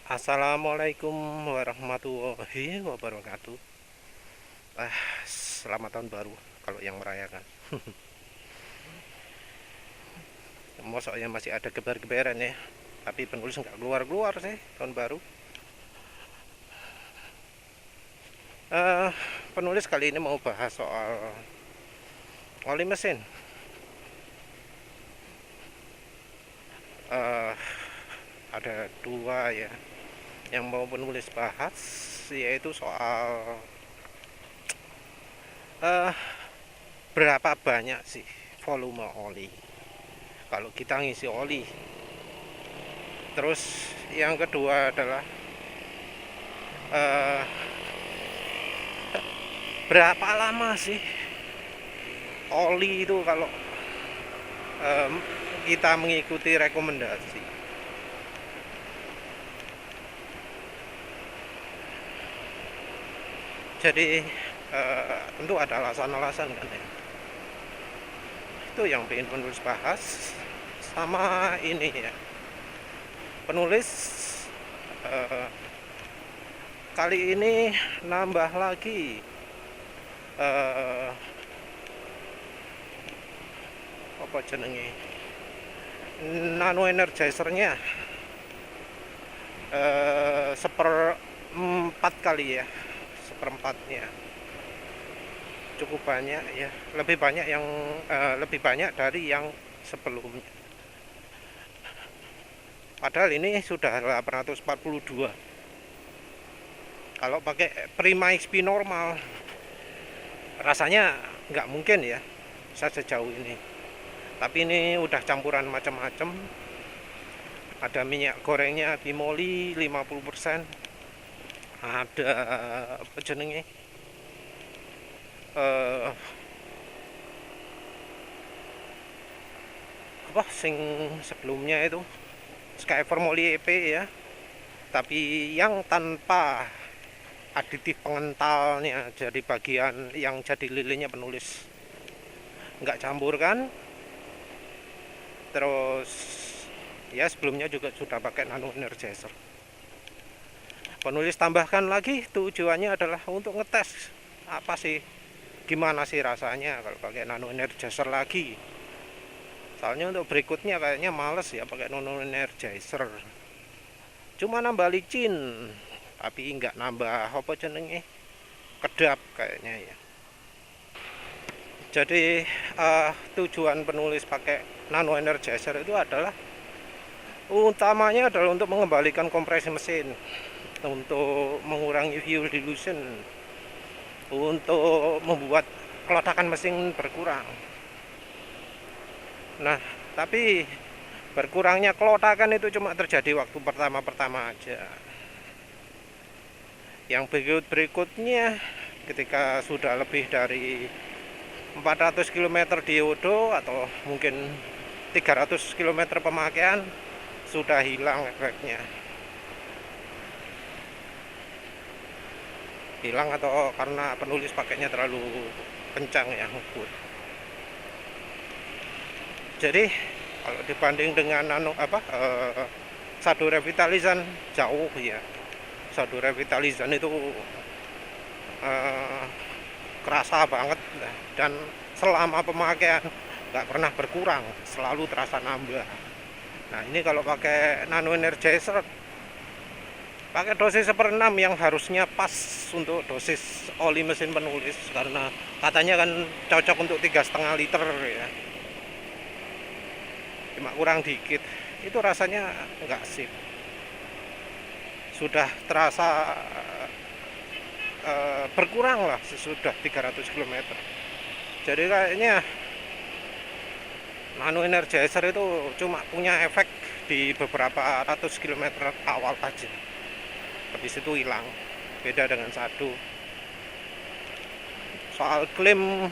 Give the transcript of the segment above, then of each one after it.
Assalamualaikum warahmatullahi wabarakatuh. Selamat tahun baru kalau yang merayakan. Mosoknya masih ada gebar-gebaran ya. Tapi penulis nggak keluar-keluar sih tahun baru. Eh, Penulis kali ini mau bahas soal oli mesin. Eh, ada dua ya yang mau penulis bahas, yaitu soal eh berapa banyak sih volume oli kalau kita ngisi oli. Terus yang kedua adalah eh, berapa lama sih oli itu kalau em, kita mengikuti rekomendasi. Jadi tentu ada alasan-alasan kan ya. Itu yang pengen penulis bahas. Sama ini ya, penulis eh, kali ini nambah lagi eh, apa jenenge, nano energizernya seperempat kali ya, seperempatnya cukup banyak ya, lebih banyak dari yang sebelumnya. Padahal ini sudah 842. Kalau pakai Prima XP normal rasanya nggak mungkin ya bisa sejauh ini. Tapi ini udah campuran macam-macam. Ada minyak gorengnya Bimoli 50%. Ada apa jenenge? Eh apa sing sebelumnya itu Skyfer Moli EP ya. Tapi yang tanpa aditif pengentalnya, jadi bagian yang jadi lilinnya penulis nggak campur kan. Terus ya sebelumnya juga sudah pakai nano energizer. Penulis tambahkan lagi tujuannya adalah untuk ngetes apa sih, gimana sih rasanya kalau pakai nano energizer lagi. Soalnya untuk berikutnya kayaknya males ya pakai nano energizer, cuma nambah licin tapi nggak nambah apa jenenge, kedap kayaknya ya. Jadi tujuan penulis pakai nano energizer itu adalah utamanya adalah untuk mengembalikan kompresi mesin, untuk mengurangi fuel dilution, untuk membuat kelotakan mesin berkurang. Nah, tapi berkurangnya kelotakan itu cuma terjadi waktu pertama-pertama aja. Yang berikut-berikutnya ketika sudah lebih dari 400 km diodo atau mungkin 300 km pemakaian sudah hilang efeknya. Hilang atau karena penulis pakainya terlalu kencang ya, ngebut. Jadi kalau dibanding dengan sadu revitalizan jauh ya. Sadu revitalizan itu eh, kerasa banget dan selama pemakaian nggak pernah berkurang, selalu terasa nambah. Nah ini kalau pakai nano energizer, pakai dosis 1/6 yang harusnya pas untuk dosis oli mesin penulis, karena katanya kan cocok untuk 3,5 liter ya, cuma kurang dikit. Itu rasanya nggak sip, sudah terasa berkurang lah sesudah 300 km. Jadi kayaknya nano energizer itu cuma punya efek di beberapa ratus kilometer awal aja, habis itu hilang. Beda dengan sadu. Soal klaim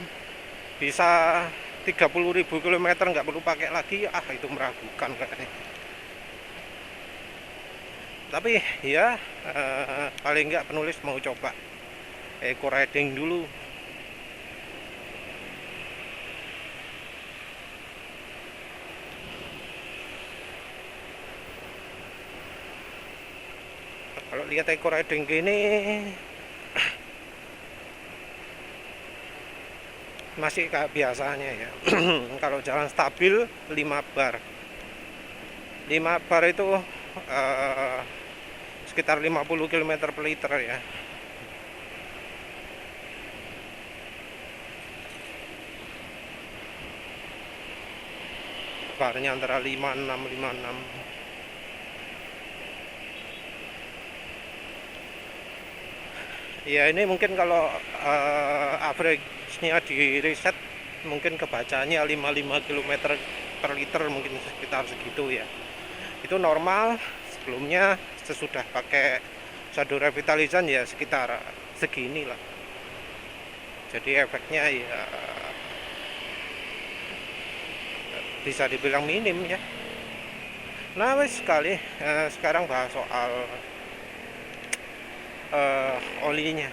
bisa 30.000 km nggak perlu pakai lagi, itu meragukan kayaknya. Tapi ya paling nggak penulis mau coba eco riding dulu. Kalau lihat eco riding gini masih kayak biasanya ya. Kalau jalan stabil 5 bar. 5 bar itu sekitar 50 km per liter ya. Barnya antara 56. Ya ini mungkin kalau average-nya di riset mungkin kebacanya 55 km per liter, mungkin sekitar segitu ya. Itu normal. Sebelumnya sesudah pakai shadow revitalizan ya sekitar segini lah. Jadi efeknya ya bisa dibilang minim ya. Nah wes sekali sekarang bahas soal olinya.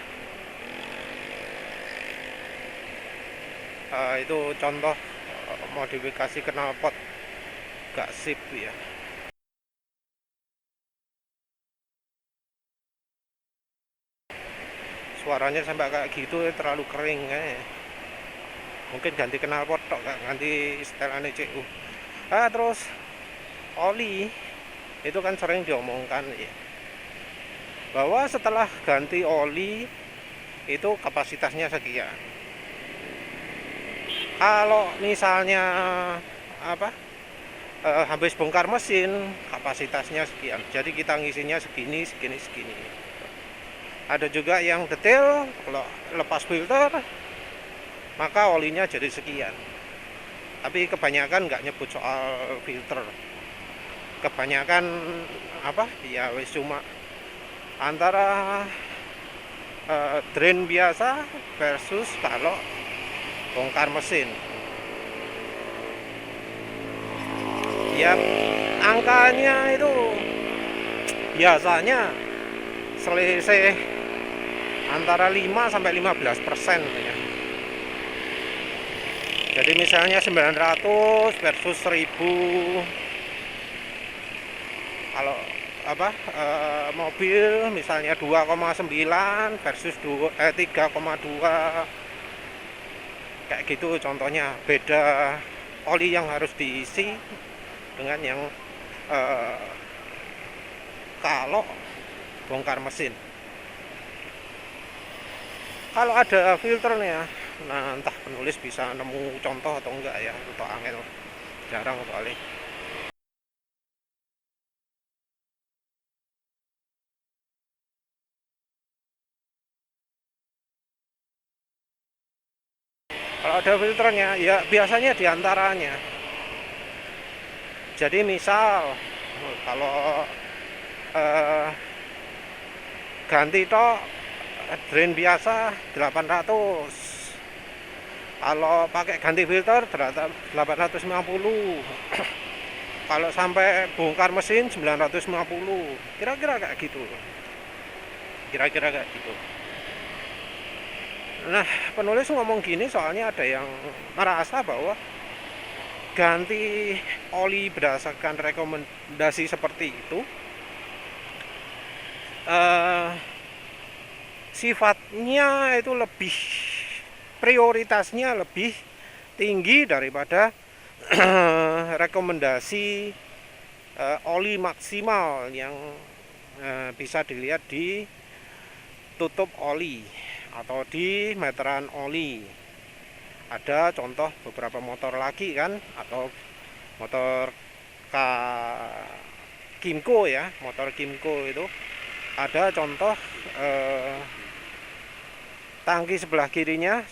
Itu contoh modifikasi knalpot gak sip ya. Suaranya sampai kayak gitu terlalu kering kayaknya. Mungkin ganti knalpot tok, ganti setelannya CU. Terus oli itu kan sering diomongkan ya, bahwa setelah ganti oli itu kapasitasnya sekian. Kalau misalnya habis bongkar mesin, kapasitasnya sekian. Jadi kita ngisinya segini. Ada juga yang detail, kalau lepas filter maka olinya jadi sekian. Tapi kebanyakan nggak nyebut soal filter. Kebanyakan ya wis cuma antara drain biasa versus kalau bongkar mesin. Ya angkanya itu biasanya selisih antara 5 sampai 15% ya. Jadi misalnya 900 versus 1000. Kalau mobil misalnya 2,9 versus 3,2, kayak gitu contohnya. Beda oli yang harus diisi dengan yang kalau bongkar mesin. Kalau ada filternya, nah entah penulis bisa nemu contoh atau enggak ya, atau angel, jarang soalnya. Kalau ada filternya ya biasanya diantaranya. Jadi misal kalau ganti tok drain biasa 800, kalau pakai ganti filter 850, kalau sampai bongkar mesin 950, kira-kira kayak gitu. Nah penulis ngomong gini soalnya ada yang merasa bahwa ganti oli berdasarkan rekomendasi seperti itu sifatnya itu lebih, prioritasnya lebih tinggi daripada rekomendasi oli maksimal yang bisa dilihat di tutup oli atau di meteran oli. Ada contoh beberapa motor lagi kan, atau motor Kimco ya, motor Kimco itu ada contoh tangki sebelah kirinya,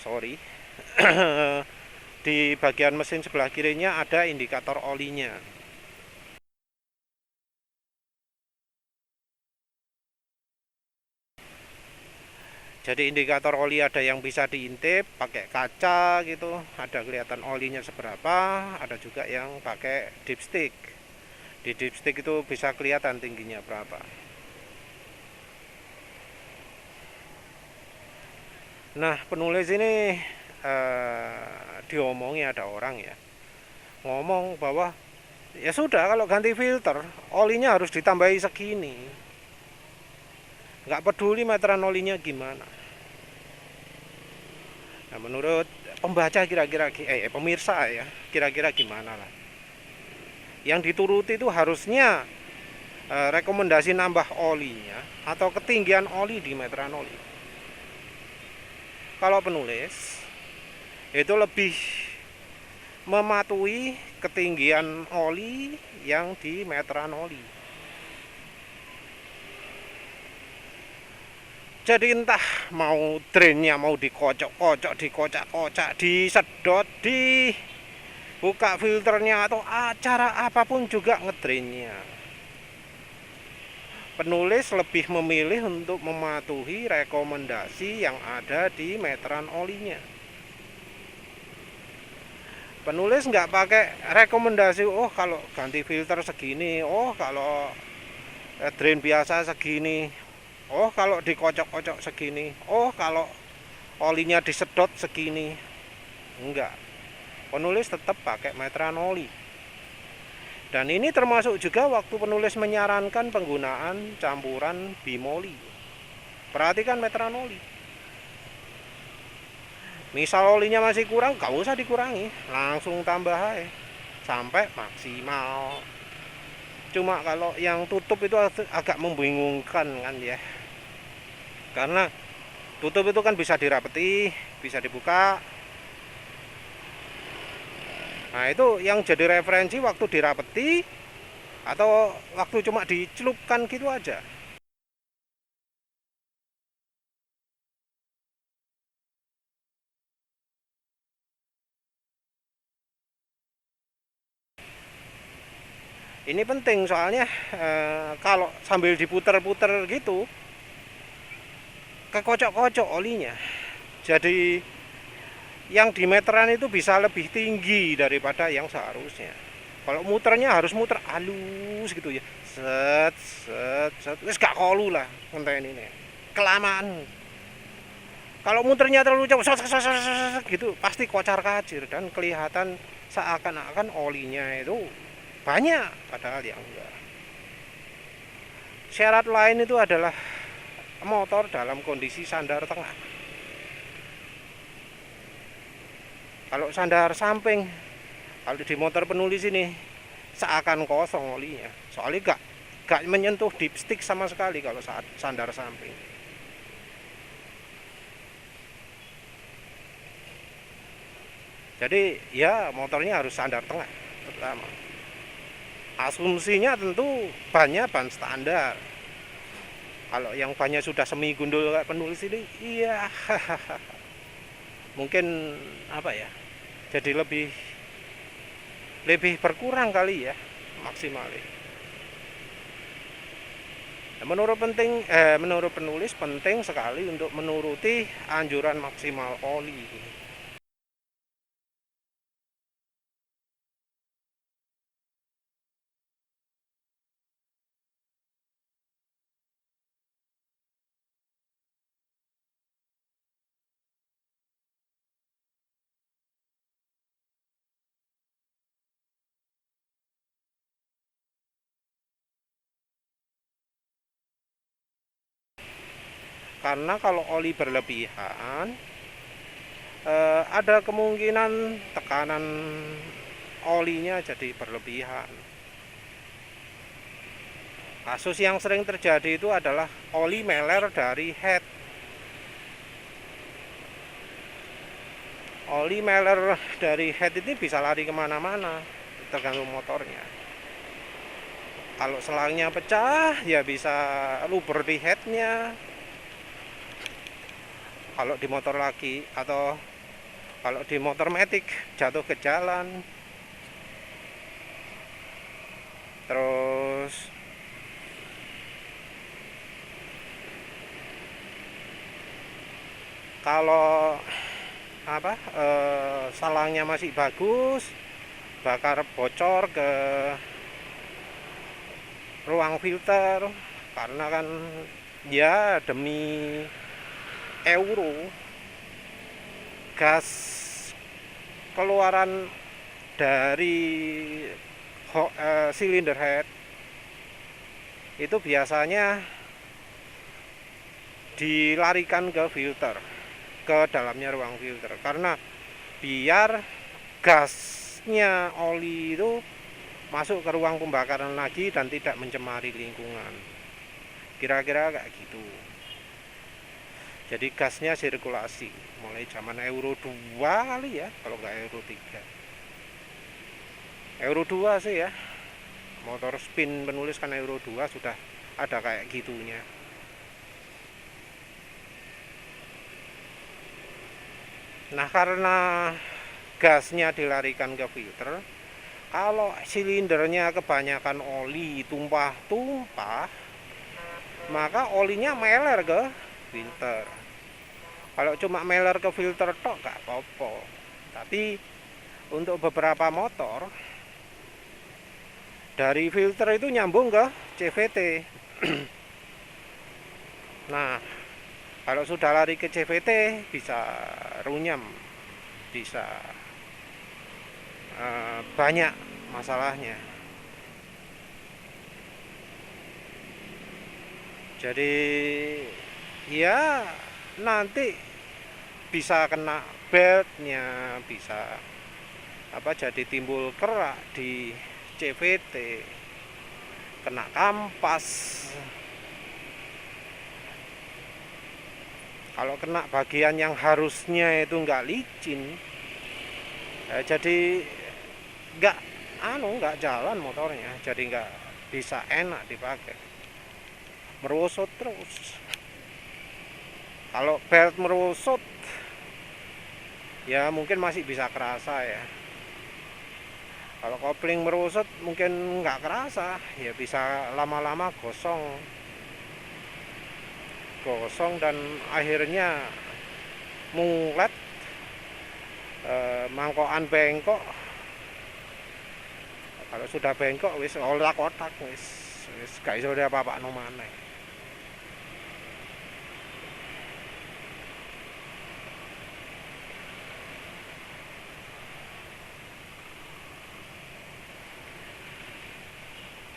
di bagian mesin sebelah kirinya ada indikator olinya. Jadi indikator oli ada yang bisa diintip pakai kaca gitu, ada kelihatan olinya seberapa, ada juga yang pakai dipstick. Di dipstick itu bisa kelihatan tingginya berapa. Nah penulis ini diomongi ada orang ya ngomong bahwa ya sudah, kalau ganti filter olinya harus ditambahi segini. nggak peduli meteran olinya gimana. Nah, menurut pembaca kira-kira pemirsa ya, kira-kira gimana lah. Yang dituruti itu harusnya rekomendasi nambah olinya atau ketinggian oli di meteran oli. Kalau penulis itu lebih mematuhi ketinggian oli yang di meteran oli. Jadi entah mau drainnya mau dikocok-kocok, dikocak-kocak, disedot, dibuka filternya atau acara apapun juga ngedrainnya. Penulis lebih memilih untuk mematuhi rekomendasi yang ada di meteran olinya. Penulis nggak pakai rekomendasi, oh kalau ganti filter segini, oh kalau drain biasa segini, oh kalau dikocok-kocok segini, oh kalau olinya disedot segini. Enggak. Penulis tetap pakai meteran oli. Dan ini termasuk juga waktu penulis menyarankan penggunaan campuran bimoli. Perhatikan meteran oli. Misal olinya masih kurang, gak usah dikurangi, langsung tambah aja sampai maksimal. Cuma kalau yang tutup itu agak membingungkan kan ya, karena tutup itu kan bisa dirapeti, bisa dibuka. Nah itu yang jadi referensi waktu dirapeti atau waktu cuma dicelupkan gitu aja. Ini penting soalnya kalau sambil diputer-puter gitu kekocok-kocok olinya. Jadi yang di meteran itu bisa lebih tinggi daripada yang seharusnya. Kalau muternya harus muter halus gitu ya. Set set set. Wis gak kolu lah ngenteni ini. Kelamaan. Kalau muternya terlalu cepat gitu pasti kocar-kacir dan kelihatan seakan-akan olinya itu banyak padahal yang enggak. Syarat lain itu adalah motor dalam kondisi sandar tengah. Kalau sandar samping, kalau di motor penulis ini seakan kosong olinya. Soalnya gak menyentuh dipstick sama sekali kalau saat sandar samping. Jadi ya motornya harus sandar tengah pertama. Asumsinya tentu bannya ban standar. Kalau yang bannya sudah semi gundul kayak penulis ini, iya mungkin apa ya? Jadi lebih berkurang kali ya maksimalnya. Menurut penulis penting sekali untuk menuruti anjuran maksimal oli. Karena kalau oli berlebihan ada kemungkinan tekanan olinya jadi berlebihan. Kasus yang sering terjadi itu adalah oli meler dari head. Oli meler dari head ini bisa lari kemana-mana tergantung motornya. Kalau selangnya pecah ya bisa luber di headnya. Kalau di motor laki atau kalau di motor matic jatuh ke jalan. Terus kalau salangnya masih bagus, bakar bocor ke ruang filter karena kan ya demi euro gas keluaran dari silinder head itu biasanya dilarikan ke filter, ke dalamnya ruang filter, karena biar gasnya oli itu masuk ke ruang pembakaran lagi dan tidak mencemari lingkungan. Kira-kira kayak gitu. Jadi gasnya sirkulasi mulai zaman Euro 2 kali ya, kalau nggak Euro 3. Euro 2 sih ya. Motor spin penulis kan Euro 2 sudah ada kayak gitunya. Nah, karena gasnya dilarikan ke filter, kalau silindernya kebanyakan oli tumpah-tumpah, maka olinya meler ke filter. Kalau cuma meler ke filter tok gak apa-apa. Tapi untuk beberapa motor dari filter itu nyambung ke CVT. Nah, kalau sudah lari ke CVT bisa runyam, bisa banyak masalahnya. Jadi ya nanti bisa kena beltnya, bisa jadi timbul kerak di CVT, kena kampas. Kalau kena bagian yang harusnya itu nggak licin, jadi nggak jalan motornya, jadi nggak bisa enak dipakai, merosot terus. Kalau belt merosot ya mungkin masih bisa kerasa ya. Kalau kopling merosot mungkin nggak kerasa, ya bisa lama-lama gosong dan akhirnya mulet, mangkokan bengkok. Kalau sudah bengkok wis otak wis gak iso apa-apa no maneh.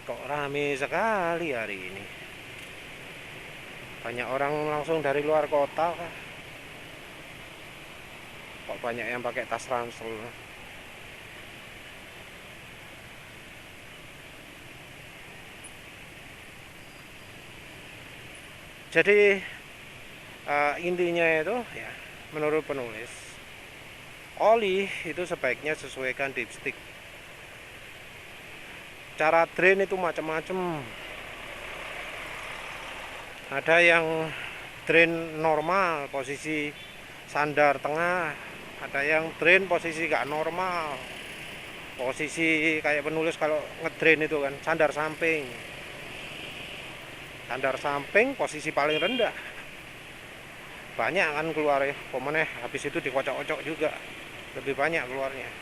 Kok rame sekali hari ini, banyak orang langsung dari luar kota kah? Kok banyak yang pakai tas ransel. Jadi intinya itu ya, menurut penulis, oli itu sebaiknya sesuaikan dipstick. Cara drain itu macam-macam. Ada yang drain normal, posisi sandar tengah. Ada yang drain posisi gak normal, posisi kayak penulis kalau ngedrain itu kan sandar samping. Sandar samping posisi paling rendah, banyak kan keluar ya, pemeneh habis itu dikocok-kocok juga, lebih banyak keluarnya.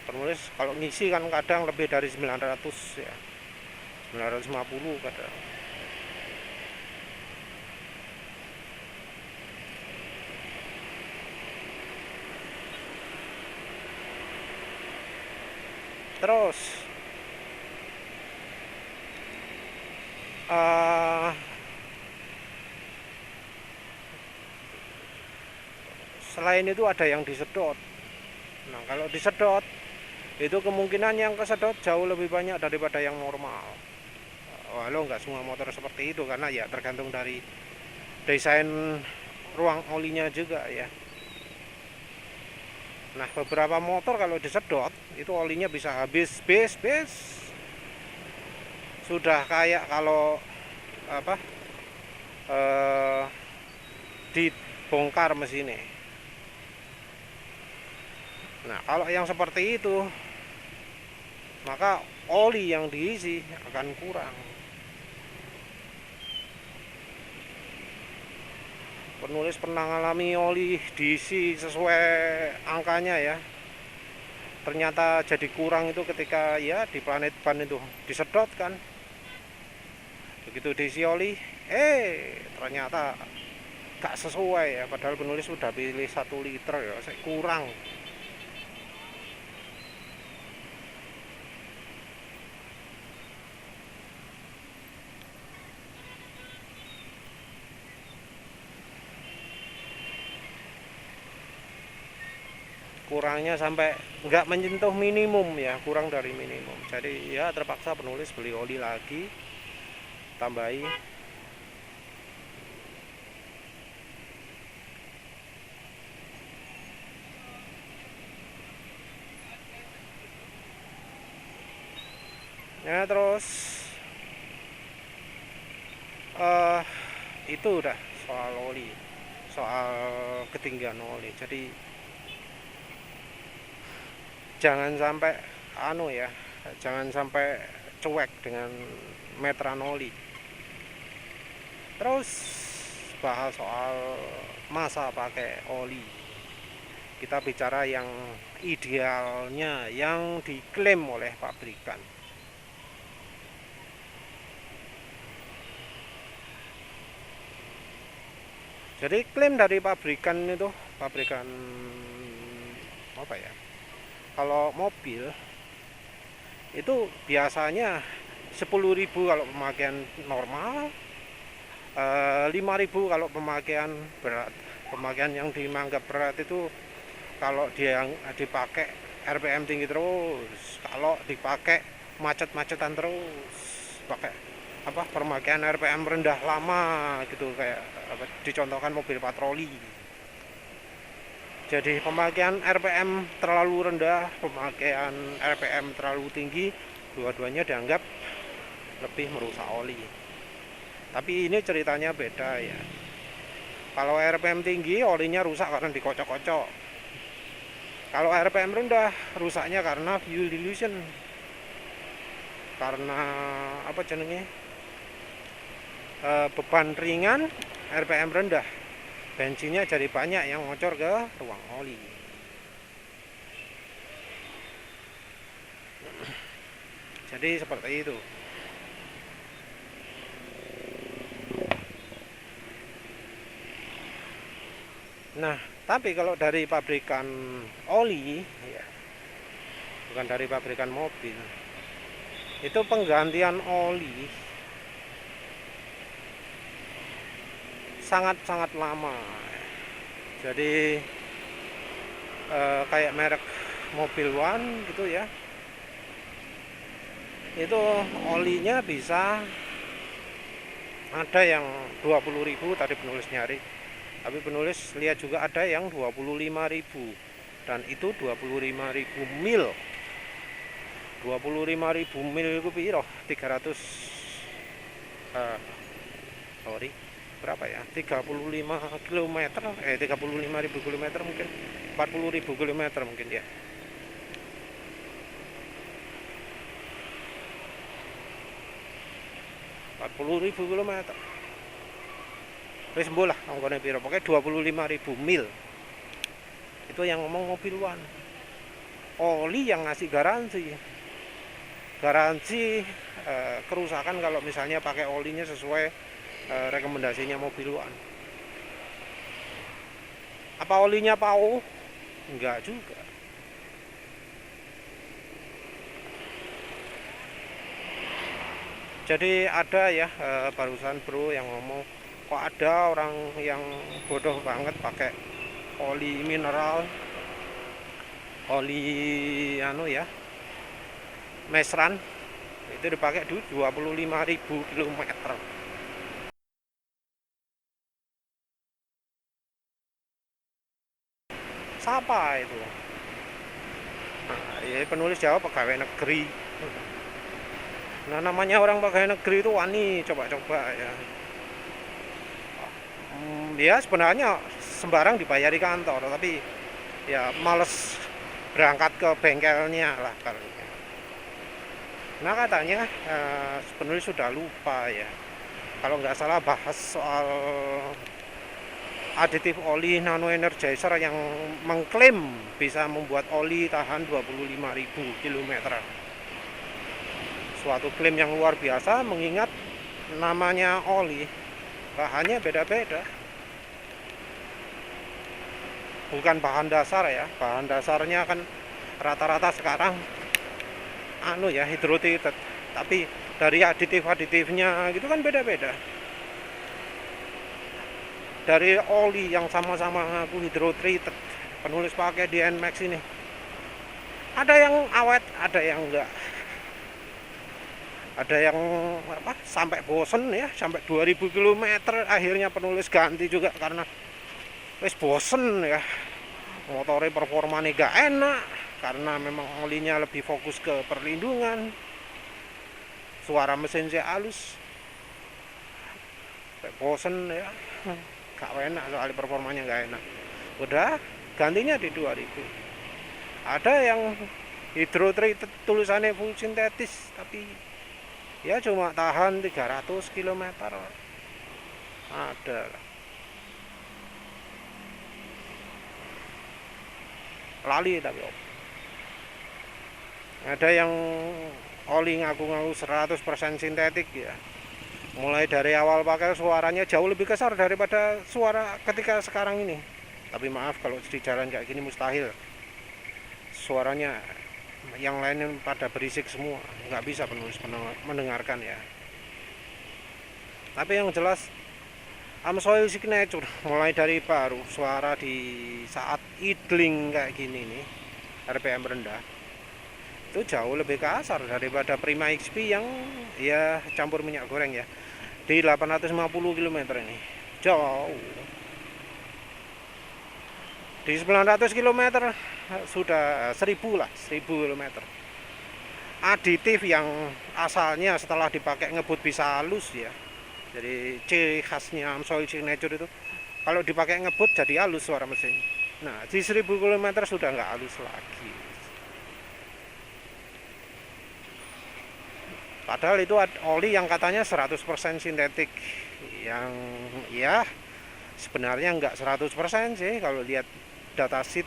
Penulis kalau ngisi kan kadang lebih dari 900 ya, 950 kadang. Terus selain itu ada yang disedot. Nah, kalau disedot itu kemungkinan yang kesedot jauh lebih banyak daripada yang normal. Walau nggak semua motor seperti itu, karena ya tergantung dari desain ruang olinya juga ya. Nah, beberapa motor kalau disedot itu olinya bisa habis bis sudah kayak kalau dibongkar mesinnya. Nah, kalau yang seperti itu, maka oli yang diisi akan kurang. Penulis pernah mengalami oli diisi sesuai angkanya ya, ternyata jadi kurang itu ketika ya di planet ban itu disedot kan. Begitu diisi oli, ternyata gak sesuai ya, padahal penulis sudah pilih 1 liter ya, kurang. kurangnya sampai nggak menyentuh minimum ya, kurang dari minimum. Jadi ya terpaksa penulis beli oli lagi, tambahi. Ya terus itu udah soal oli, soal ketinggian oli. Jadi jangan sampai jangan sampai cuek dengan meteran oli. Terus bahas soal masa pakai oli. Kita bicara yang idealnya, yang diklaim oleh pabrikan. Jadi klaim dari pabrikan itu, pabrikan apa ya? Kalau mobil itu biasanya 10.000 kalau pemakaian normal, 5.000 kalau pemakaian berat. Pemakaian yang dianggap berat itu kalau dia dipakai RPM tinggi terus, kalau dipakai macet-macetan terus, pakai pemakaian RPM rendah lama gitu, kayak dicontohkan mobil patroli. Jadi pemakaian RPM terlalu rendah, pemakaian RPM terlalu tinggi, dua-duanya dianggap lebih merusak oli. Tapi ini ceritanya beda ya. Kalau RPM tinggi, olinya rusak karena dikocok-kocok. Kalau RPM rendah, rusaknya karena fuel dilution. Karena beban ringan, RPM rendah, bensinnya jadi banyak yang ngocor ke ruang oli. Jadi seperti itu. Nah, tapi kalau dari pabrikan oli ya, bukan dari pabrikan mobil, itu penggantian oli sangat-sangat lama. Jadi kayak merek Mobil One gitu ya, itu olinya bisa ada yang 20.000 tadi penulis nyari, tapi penulis lihat juga ada yang 25.000, dan itu 25.000 mil. 25.000 mil itu piro? 300 berapa ya? 35 km, 35.000 km mungkin, 40.000 km mungkin ya. km. Wis mbolah angkone piro? Pokoke 25.000 mil. Itu yang ngomong Mobil One. Oli yang ngasih garansi. Garansi kerusakan kalau misalnya pakai olinya sesuai rekomendasinya Mobil One. Apa olinya PAO? Enggak juga. Jadi ada ya barusan bro yang ngomong, kok ada orang yang bodoh banget pakai oli mineral, oli mesran, itu dipakai 25.000 km. Siapa itu? Nah, ya penulis jawab pegawai negeri. Nah, namanya orang pegawai negeri itu wani coba-coba ya. Dia sebenarnya sembarang dibayar di kantor, tapi ya males berangkat ke bengkelnya lah kalau. Nah katanya penulis sudah lupa ya, kalau nggak salah bahas soal aditif oli nano energizer yang mengklaim bisa membuat oli tahan 25.000 km. Suatu klaim yang luar biasa, mengingat namanya oli, bahannya beda-beda. Bukan bahan dasar ya, bahan dasarnya kan rata-rata sekarang hydrotreated, tapi dari aditif-aditifnya gitu kan beda-beda. Dari oli yang sama-sama hydrotreated penulis pakai di NMAX ini. Ada yang awet, ada yang enggak. Ada yang apa sampai bosen ya, sampai 2000 km akhirnya penulis ganti juga karena wis bosen ya. Motornya performanya gak enak karena memang olinya lebih fokus ke perlindungan. Suara mesin sih halus. Bosen ya. Gak enak soalnya performanya gak enak. Udah gantinya di 2000. Ada yang hydro treated tulisannya full sintetis tapi ya cuma tahan 300 km. Ada lali tapi ada yang oli ngaku-ngaku 100% sintetik ya. Mulai dari awal pakai suaranya jauh lebih besar daripada suara ketika sekarang ini. Tapi maaf kalau di jalan kayak gini mustahil. Suaranya yang lainnya pada berisik semua, nggak bisa penulis mendengarkan ya. Tapi yang jelas Amsoil Signature mulai dari baru suara di saat idling kayak gini nih, RPM rendah itu jauh lebih kasar daripada Prima XP yang ya campur minyak goreng ya di 850 km ini. Jauh di 900 km sudah 1000 lah, 1000 km. Aditif yang asalnya setelah dipakai ngebut bisa halus ya. Jadi ciri khasnya Amsoil Signature itu kalau dipakai ngebut jadi halus suara mesin. Nah di 1000 km sudah nggak halus lagi. Padahal itu oli yang katanya 100% sintetik, yang ya sebenarnya nggak 100% sih kalau lihat datasheet.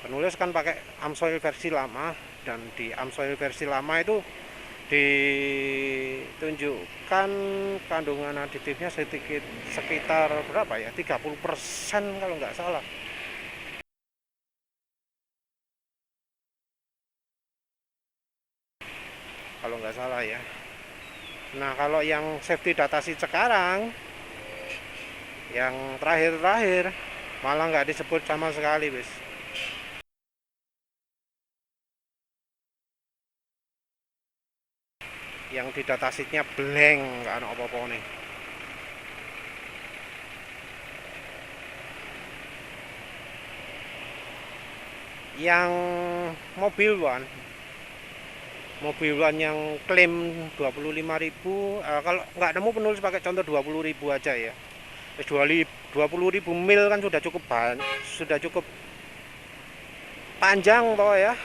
Penulis kan pakai Amsoil versi lama, dan di Amsoil versi lama itu ditunjukkan kandungan aditifnya sedikit sekitar berapa ya, 30% kalau nggak salah. Kalau nggak salah ya. Nah kalau yang safety datasheet sekarang yang terakhir malah nggak disebut sama sekali wis. Yang di datasheetnya blank, nggak ada apa-apa nih. Yang mobil one yang klaim 25.000, kalau nggak nemu penulis pakai contoh 20.000 aja ya. 20.000 mil kan sudah cukup panjang toh ya.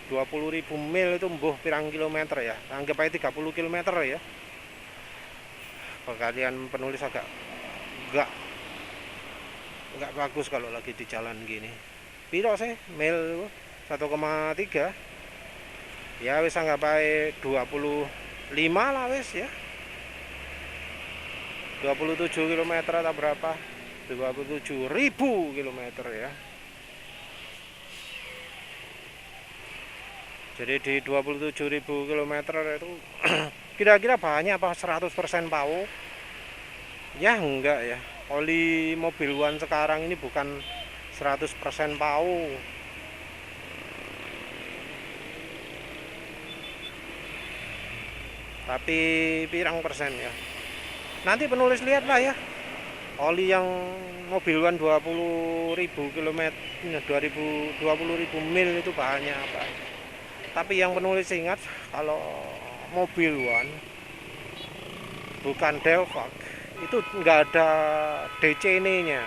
Dua 20.000 mil itu mbuh pirang kilometer ya, anggap aja 30 km ya. Perkalian penulis agak nggak bagus kalau lagi di jalan gini. Piro sih mil 1,3 ya, wis anggap aja 25 lah wis ya, 27 km atau berapa, 27.000 km ya. Jadi di 27.000 km itu kira-kira bahannya apa 100% PAU? Ya enggak ya. Oli mobil one sekarang ini bukan 100% PAU. Tapi pirang persen ya. Nanti penulis lihat lah ya. Oli yang mobil one 20.000 km, 20.000 mil itu bahannya apa? Tapi yang penulis ingat kalau mobil one bukan Delvac itu nggak ada DCN-nya.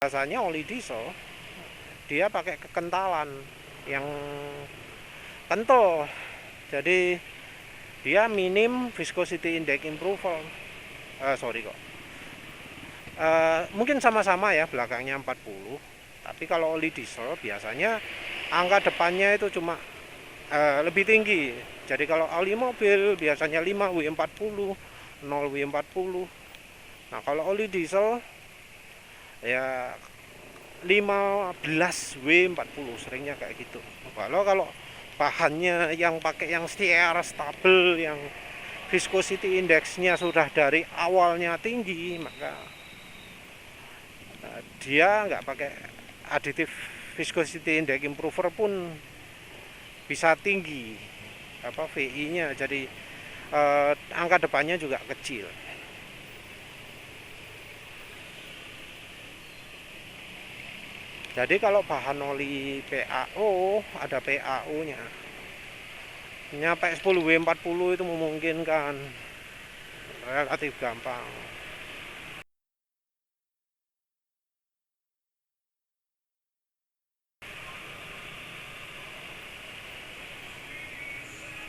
Biasanya oli diesel dia pakai kekentalan yang kental, jadi dia minim viscosity index improval. Mungkin sama-sama ya, belakangnya 40, tapi kalau oli diesel biasanya angka depannya itu cuma lebih tinggi. Jadi kalau oli mobil biasanya 5W40, 0W40. Nah kalau oli diesel ya 15W40, seringnya kayak gitu. Kalau bahannya yang pakai yang steer stabil, yang viscosity indeksnya sudah dari awalnya tinggi, maka dia nggak pakai aditif viscosity index improver pun bisa tinggi apa VI-nya, jadi angka depannya juga kecil. Jadi kalau bahan oli PAO ada PAO-nya. Nyampe 10W40 itu memungkinkan, relatif gampang.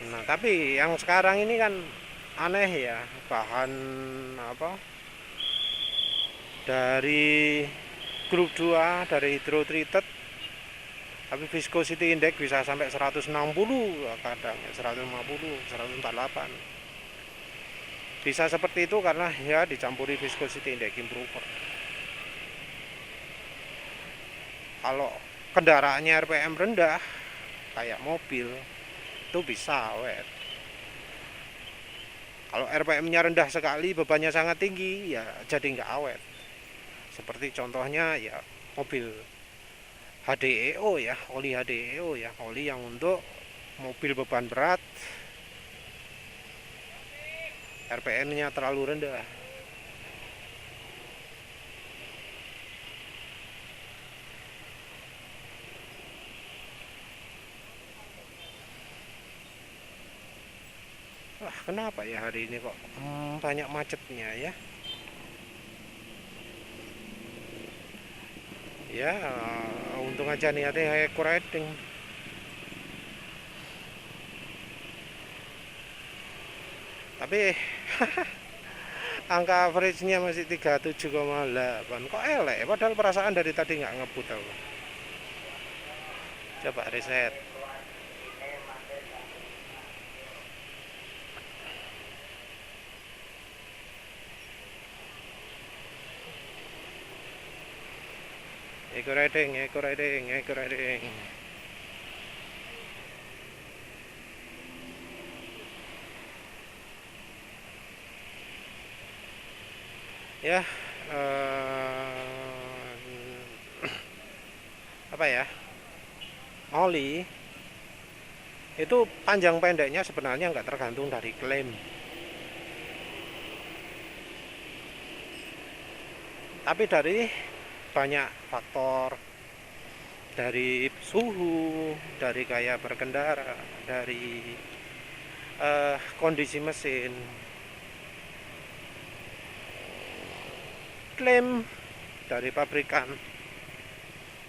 Nah, tapi yang sekarang ini kan aneh ya, bahan apa? Dari grup 2 dari hydro treated, tapi viscosity index bisa sampai 160, kadang 150, 148. Bisa seperti itu karena ya dicampuri viscosity index improver. Kalau kendaraannya RPM rendah kayak mobil itu bisa awet. Kalau RPM-nya rendah sekali, bebannya sangat tinggi, ya jadi nggak awet. Seperti contohnya ya mobil HDEO ya, oli HDEO ya, oli yang untuk mobil beban berat, RPM-nya terlalu rendah. Wah, kenapa ya hari ini kok banyak macetnya ya? Ya, untung aja niatnya eco riding. Tapi angka average-nya masih 37,8. Kok elek? Padahal perasaan dari tadi nggak ngebut aku. Coba reset. Eco riding, eco riding, eco riding. Ya, apa ya? Oli itu panjang pendeknya sebenarnya nggak tergantung dari klaim, tapi dari banyak faktor, dari suhu, dari gaya berkendara, dari kondisi mesin. Klaim dari pabrikan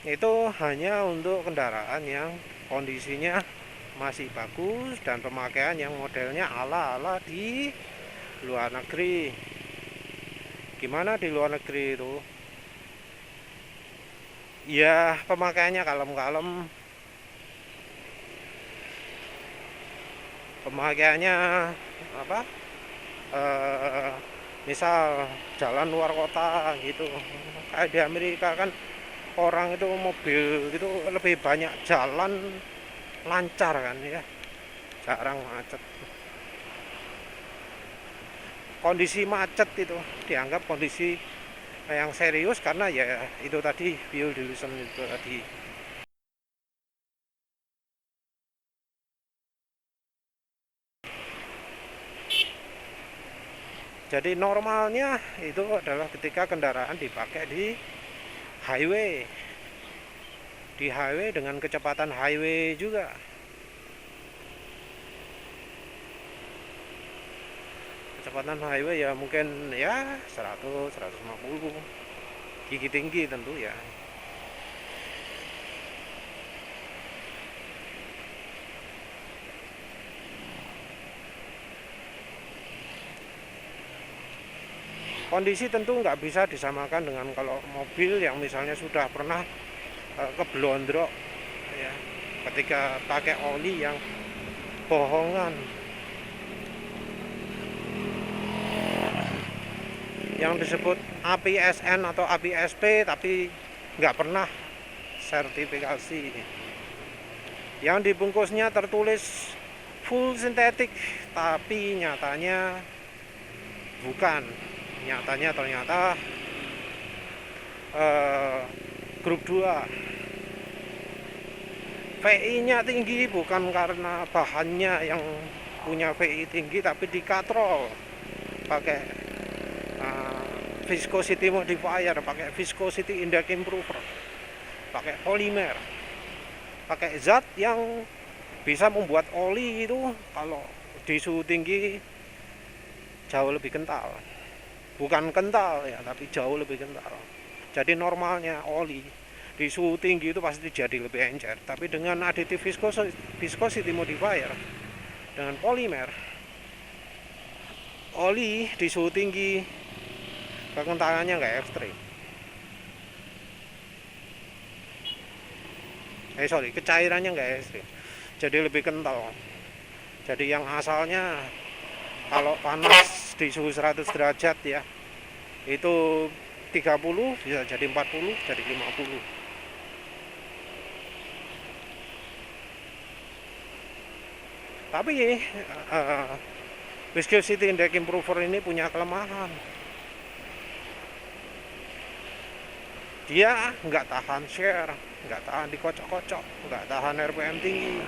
itu hanya untuk kendaraan yang kondisinya masih bagus dan pemakaian yang modelnya ala-ala di luar negeri. Gimana di luar negeri itu? Ya pemakaiannya kalem-kalem, pemakaiannya apa? Eh, misal jalan luar kota gitu, kayak di Amerika kan orang itu mobil itu lebih banyak jalan lancar kan ya, jarang macet. Kondisi macet itu dianggap kondisi yang serius karena ya itu tadi fuel dilution itu tadi. Jadi normalnya itu adalah ketika kendaraan dipakai highway di highway dengan kecepatan highway juga. Kecepatan highway ya mungkin ya 100 150, gigi tinggi tentu ya. kondisi tentu nggak bisa disamakan dengan kalau mobil yang misalnya sudah pernah keblondrok ya, ketika pakai oli yang bohongan, yang disebut APSN atau APSP tapi nggak pernah sertifikasi, yang dibungkusnya tertulis full sintetik tapi nyatanya bukan, ternyata grup 2. VI-nya tinggi bukan karena bahannya yang punya VI tinggi, tapi dikatrol pakai viscosity modifier, pakai viscosity index improver, pakai polimer, pakai zat yang bisa membuat oli itu kalau di suhu tinggi jauh lebih kental. Bukan kental ya, tapi jauh lebih kental. Jadi normalnya oli di suhu tinggi itu pasti jadi lebih encer, tapi dengan aditif viscosity modifier, dengan polimer, oli di suhu tinggi kekentalannya nggak ekstrim. Kecairannya nggak ekstrim, jadi lebih kental. Jadi yang asalnya kalau panas di suhu 100 derajat ya, itu 30 bisa jadi 40, jadi 50. Tapi viscosity index improver ini punya kelemahan. Dia nggak tahan shear, nggak tahan dikocok-kocok, nggak tahan RPM tinggi.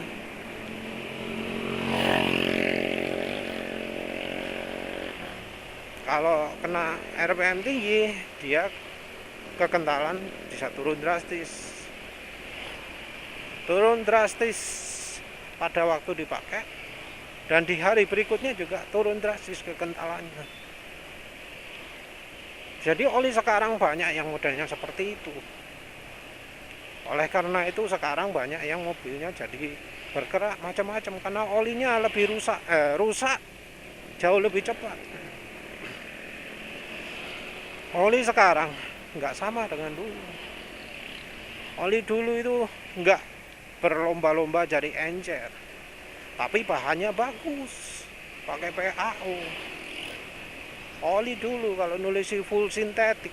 Kalau kena RPM tinggi, dia kekentalan bisa turun drastis pada waktu dipakai, dan di hari berikutnya juga turun drastis kekentalannya. Jadi oli sekarang banyak yang modelnya seperti itu. Oleh karena itu sekarang banyak yang mobilnya jadi bergerak macam-macam karena olinya lebih rusak jauh lebih cepat. Oli sekarang nggak sama dengan dulu. Oli dulu itu nggak berlomba-lomba jadi encer, tapi bahannya bagus, pakai PAO. Oli dulu kalau nulis full sintetik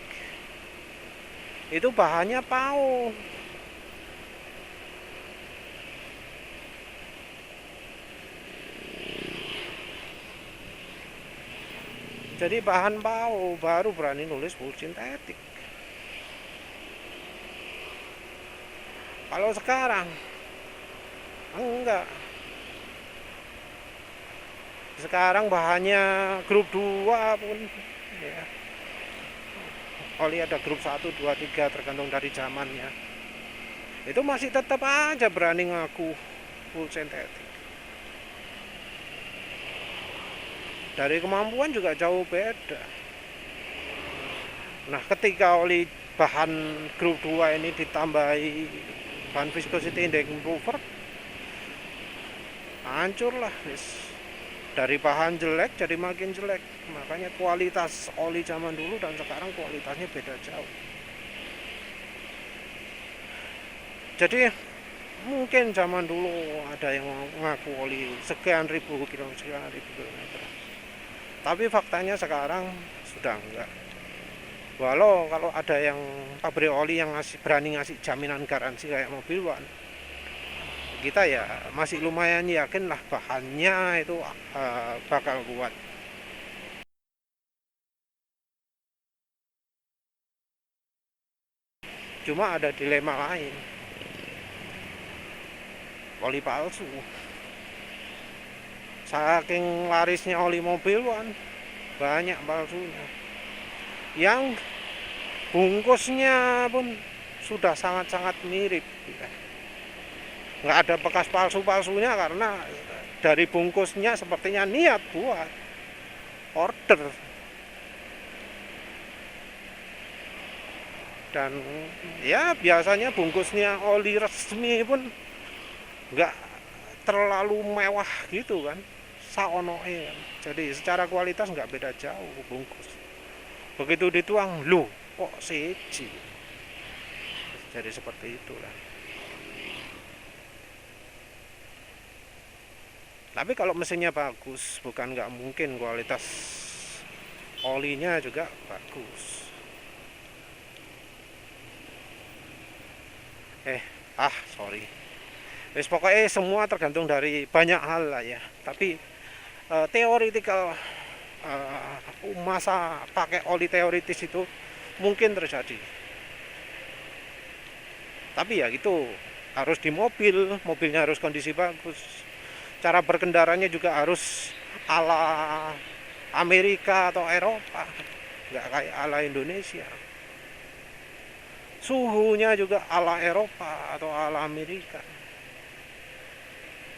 itu bahannya PAO. Jadi bahan PAO baru berani nulis full sintetik. Kalau sekarang enggak. Sekarang bahannya grup 2 pun ya. Oli ada grup 1, 2, 3 tergantung dari zamannya. Itu masih tetap aja berani ngaku full sintetik. Dari kemampuan juga jauh beda. Nah, ketika oli bahan grup 2 ini ditambahi bahan viscosity index improver, hancurlah. Dari bahan jelek jadi makin jelek. Makanya kualitas oli zaman dulu dan sekarang kualitasnya beda jauh. Jadi mungkin zaman dulu ada yang ngaku oli sekian ribu kilometer, tapi faktanya sekarang sudah enggak. Walau kalau ada yang pabrik oli yang berani ngasih jaminan garansi kayak mobil One, kita ya masih lumayan yakin lah bahannya itu bakal kuat. Cuma ada dilema lain, oli palsu. Saking larisnya oli mobil One, banyak palsunya. Yang bungkusnya pun sudah sangat-sangat mirip. Nggak ada bekas palsu-palsunya karena dari bungkusnya sepertinya niat buat order. Dan ya biasanya bungkusnya oli resmi pun nggak terlalu mewah gitu kan, saonoe kan. Jadi secara kualitas nggak beda jauh bungkus. begitu dituang, loh kok siji, jadi seperti itulah. Tapi kalau mesinnya bagus, bukan nggak mungkin kualitas olinya juga bagus. Sorry. Wis pokoknya semua tergantung dari banyak hal lah ya. Tapi teoritikal, masa pakai oli teoritis itu mungkin terjadi. Tapi ya gitu, harus di mobil, mobilnya harus kondisi bagus. Cara berkendaranya juga harus ala Amerika atau Eropa, nggak kayak ala Indonesia. Suhunya juga ala Eropa atau ala Amerika,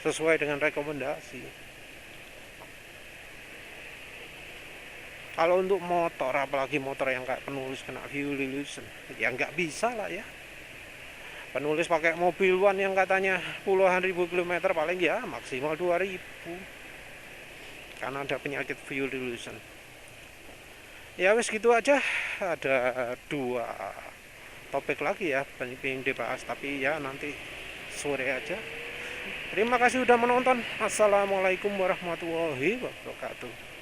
sesuai dengan rekomendasi. Kalau untuk motor, apalagi motor yang kayak penulis kena fuel illusion, ya nggak bisa lah ya. Penulis pakai mobil one yang katanya puluhan ribu kilometer, paling ya maksimal 2000, karena ada penyakit fuel illusion. Ya wes gitu aja. Ada 2 topik lagi ya pengen dibahas, tapi ya nanti sore aja. Terima kasih sudah menonton. Assalamualaikum warahmatullahi wabarakatuh.